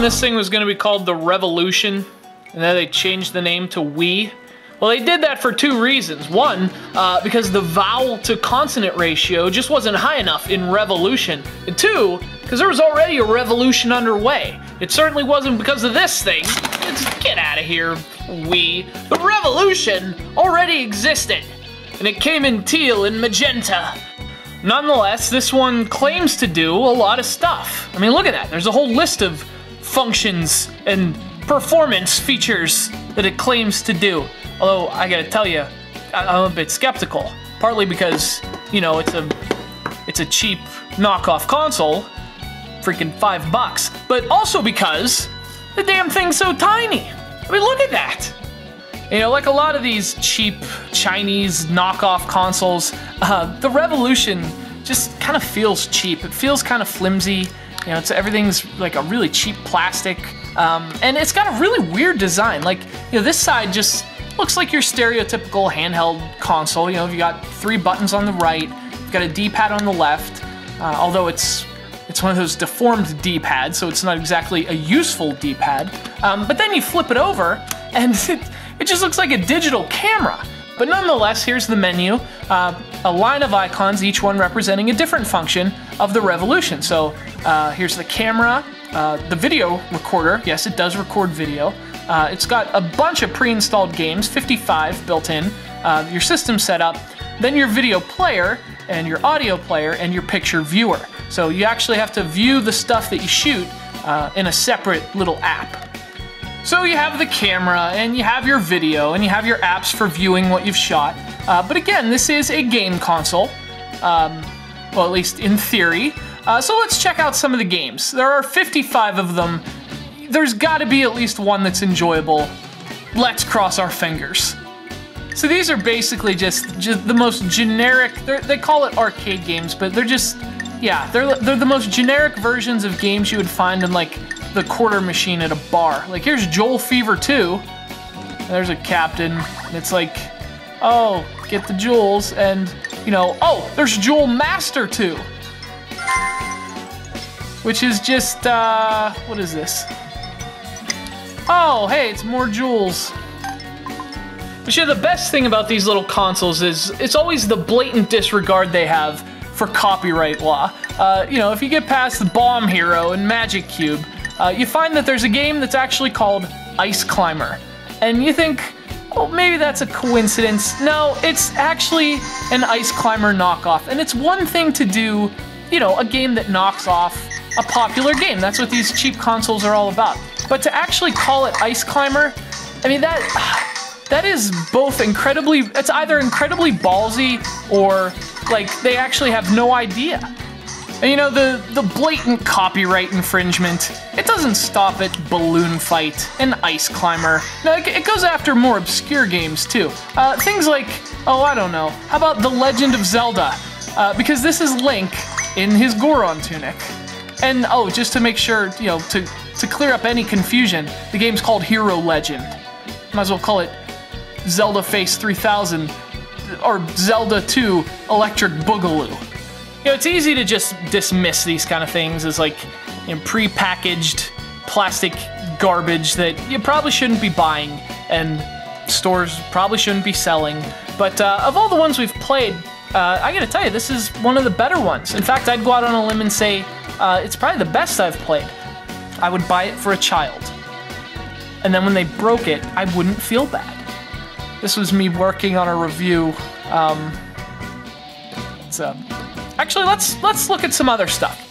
this thing was going to be called the Revolution, and then they changed the name to Wii? Well, they did that for two reasons. One, because the vowel to consonant ratio just wasn't high enough in Revolution. And two, because there was already a revolution underway. It certainly wasn't because of this thing. Get out of here, Wii. The revolution already existed, and it came in teal and magenta. Nonetheless, this one claims to do a lot of stuff. I mean, look at that. There's a whole list of functions and performance features that it claims to do. Although, I gotta tell you, I'm a bit skeptical. Partly because, you know, it's a cheap knockoff console, freaking $5. But also because the damn thing's so tiny. I mean, look at that. You know, like a lot of these cheap Chinese knockoff consoles, the Revolution just kind of feels cheap. It feels kind of flimsy. You know, everything's like a really cheap plastic, and it's got a really weird design. Like, you know, this side just looks like your stereotypical handheld console. You know, you got 3 buttons on the right, you've got a D-pad on the left, although it's one of those deformed D-pads, so it's not exactly a useful D-pad. But then you flip it over, and it just looks like a digital camera. But nonetheless, here's the menu, a line of icons, each one representing a different function of the Revolution. So here's the camera, the video recorder. Yes, it does record video. It's got a bunch of pre-installed games, 55 built in, your system setup, then your video player, and your audio player, and your picture viewer. So you actually have to view the stuff that you shoot in a separate little app. So you have the camera, and you have your video, and you have your apps for viewing what you've shot. But again, this is a game console, well, at least in theory. So let's check out some of the games. There are 55 of them. There's got to be at least one that's enjoyable. Let's cross our fingers. So these are basically just the most generic, they call it arcade games, but they're just, yeah, they're the most generic versions of games you would find in like the quarter machine at a bar. Like here's Joel Fever 2, there's a captain, and it's like, oh, get the jewels, and you know, oh, there's Joel Master 2, which is just, what is this? Oh, hey, it's more jewels. But yeah, the best thing about these little consoles is it's always the blatant disregard they have for copyright law. You know, if you get past the Bomb Hero and Magic Cube, you find that there's a game that's actually called Ice Climber. And you think, oh, maybe that's a coincidence. No, it's actually an Ice Climber knockoff. And it's one thing to do, you know, a game that knocks off a popular game. That's what these cheap consoles are all about. But to actually call it Ice Climber, I mean, that is both incredibly, it's either incredibly ballsy or like they actually have no idea. And you know, the blatant copyright infringement, it doesn't stop at Balloon Fight and Ice Climber. No, it goes after more obscure games too. Things like, oh, I don't know, how about The Legend of Zelda? Because this is Link in his Goron tunic. And oh, just to make sure, you know, to clear up any confusion, the game's called Hero Legend. Might as well call it Zelda Face 3000 or Zelda 2 Electric Boogaloo. You know, it's easy to just dismiss these kind of things as like, you know, pre-packaged plastic garbage that you probably shouldn't be buying and stores probably shouldn't be selling. But of all the ones we've played, I gotta tell you, this is one of the better ones. In fact, I'd go out on a limb and say it's probably the best I've played. I would buy it for a child. And then when they broke it, I wouldn't feel bad. This was me working on a review. Actually, let's look at some other stuff.